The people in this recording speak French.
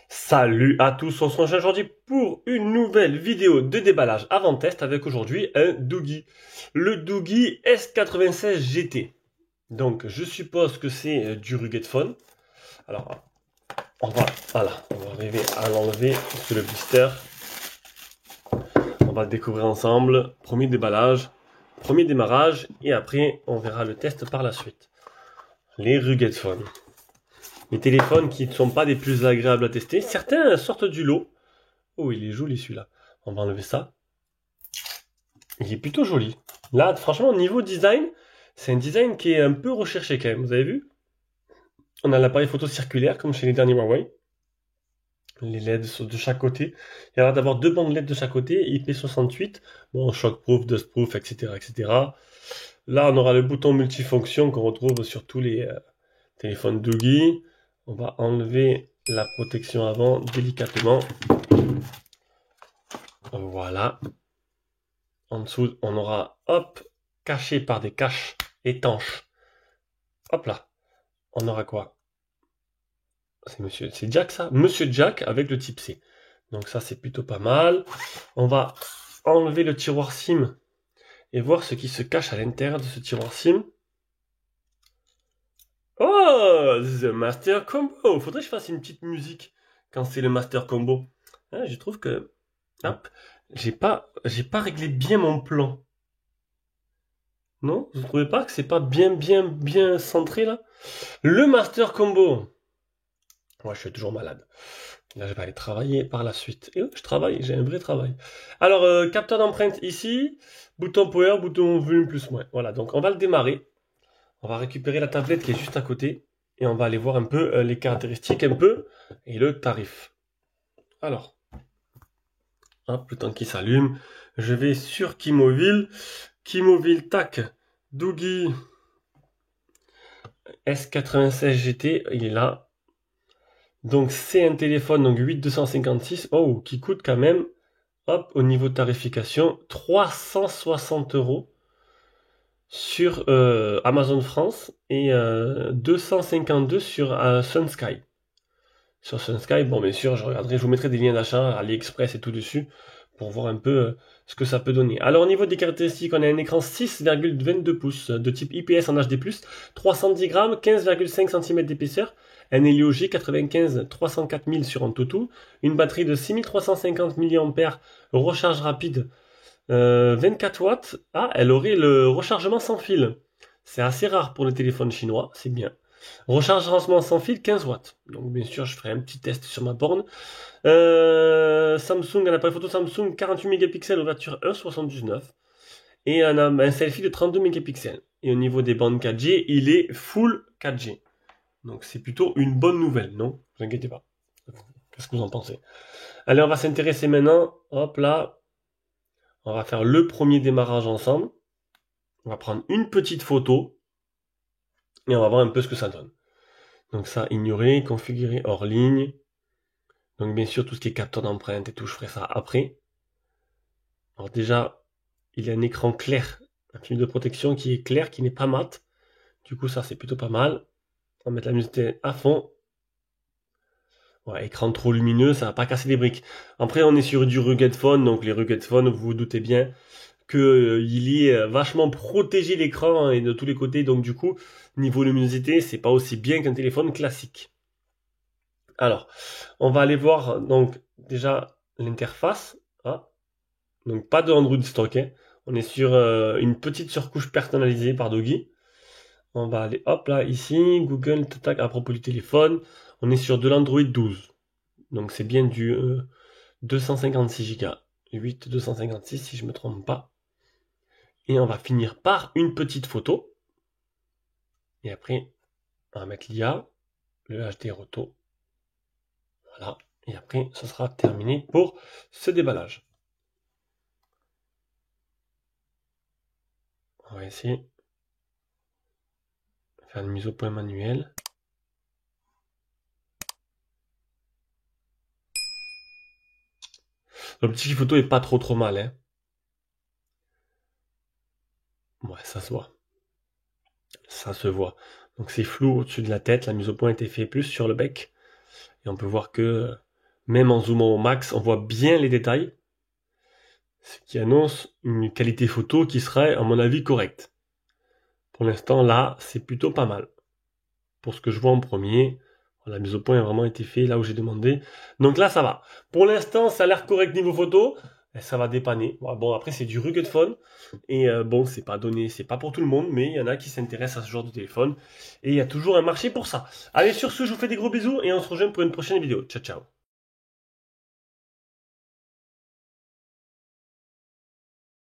Salut à tous, on se retrouve aujourd'hui pour une nouvelle vidéo de déballage avant test avec aujourd'hui un Doogee. Le Doogee S96 GT. Donc je suppose que c'est du Rugged Phone. Alors on va arriver à l'enlever parce que le blister, on va le découvrir ensemble. Premier déballage, premier démarrage et après on verra le test par la suite. Les Rugged Phone. Les téléphones qui ne sont pas des plus agréables à tester. Certains sortent du lot. Oh, il est joli celui-là. On va enlever ça. Il est plutôt joli. Là, franchement, au niveau design, c'est un design qui est un peu recherché quand même. Vous avez vu? On a l'appareil photo circulaire, comme chez les derniers Huawei. Les LED sont de chaque côté. Il y a l'air d'avoir deux bandes LED de chaque côté, IP68, bon, shockproof, dustproof, etc., etc. Là, on aura le bouton multifonction qu'on retrouve sur tous les téléphones Doogee. On va enlever la protection avant délicatement. Voilà. En dessous, on aura, hop, caché par des caches étanches. Hop là. On aura quoi? C'est Jack ça? Monsieur Jack avec le type C. Donc ça, c'est plutôt pas mal. On va enlever le tiroir SIM et voir ce qui se cache à l'intérieur de ce tiroir SIM. Oh, The Master Combo. Faudrait que je fasse une petite musique quand c'est le Master Combo. Ah, je trouve que, hop, j'ai pas réglé bien mon plan. Non? Vous trouvez pas que c'est pas bien centré là? Le Master Combo. Moi, je suis toujours malade. Là, je vais aller travailler par la suite. Et oui, je travaille, j'ai un vrai travail. Alors, capteur d'empreinte ici, bouton power, bouton volume plus moins. Voilà, donc on va le démarrer. On va récupérer la tablette qui est juste à côté. Et on va aller voir un peu les caractéristiques un peu et le tarif. Alors, hop, le temps qui s'allume. Je vais sur Kimovil. Kimovil, tac, Doogee S96 GT, il est là. Donc c'est un téléphone, donc 8256, oh, qui coûte quand même, hop, au niveau de tarification, 360 € sur Amazon France et 252 sur Sunsky. Sur Sunsky, bon bien sûr, je regarderai, je vous mettrai des liens d'achat, AliExpress et tout dessus, pour voir un peu ce que ça peut donner. Alors au niveau des caractéristiques, on a un écran 6,22 pouces de type IPS en HD+, 310 grammes, 15,5 cm d'épaisseur, un Helio G95 304 000 sur Antutu, une batterie de 6350 mAh, recharge rapide 24 watts. Ah, elle aurait le rechargement sans fil. C'est assez rare pour les téléphones chinois, c'est bien. Rechargement sans fil 15 watts. Donc bien sûr, je ferai un petit test sur ma borne. Samsung, un appareil photo Samsung 48 mégapixels, ouverture 1,79. Et un selfie de 32 mégapixels. Et au niveau des bandes 4G, il est full 4G. Donc c'est plutôt une bonne nouvelle, non? Ne vous inquiétez pas. Qu'est-ce que vous en pensez? Allez, on va s'intéresser maintenant. Hop là. On va faire le premier démarrage ensemble. On va prendre une petite photo. Et on va voir un peu ce que ça donne. Donc ça, ignorer, configurer hors ligne. Donc bien sûr, tout ce qui est capteur d'empreinte et tout, je ferai ça après. Alors déjà, il y a un écran clair, un film de protection qui est clair, qui n'est pas mat. Du coup, ça, c'est plutôt pas mal. On va mettre la musique à fond. Ouais, écran trop lumineux, ça va pas casser les briques. Après, on est sur du Rugged Phone, donc les Rugged Phone, vous vous doutez bien que il y est vachement protégé l'écran et de tous les côtés. Donc du coup, niveau luminosité, c'est pas aussi bien qu'un téléphone classique. Alors, on va aller voir donc déjà l'interface. Ah, donc pas de Android stock, hein. On est sur une petite surcouche personnalisée par Doogee. On va aller, hop là, ici, Google, tac, à propos du téléphone. On est sur de l'Android 12. Donc c'est bien du 256 Go. 8 256 si je me trompe pas. Et on va finir par une petite photo. Et après, on va mettre l'IA, le HDR Auto. Voilà. Et après, ce sera terminé pour ce déballage. On va essayer de faire une mise au point manuelle. L'optique photo est pas trop mal, hein. Ouais, ça se voit. Ça se voit. Donc c'est flou au-dessus de la tête, la mise au point a été faite plus sur le bec. Et on peut voir que, même en zoomant au max, on voit bien les détails. Ce qui annonce une qualité photo qui serait, à mon avis, correcte. Pour l'instant, là, c'est plutôt pas mal. Pour ce que je vois en premier, la mise au point a vraiment été faite là où j'ai demandé. Donc là, ça va. Pour l'instant, ça a l'air correct niveau photo. Et ça va dépanner. Bon, après, c'est du rugged phone. Et bon, c'est pas donné, c'est pas pour tout le monde, mais il y en a qui s'intéressent à ce genre de téléphone. Et il y a toujours un marché pour ça. Allez, sur ce, je vous fais des gros bisous et on se rejoint pour une prochaine vidéo. Ciao, ciao.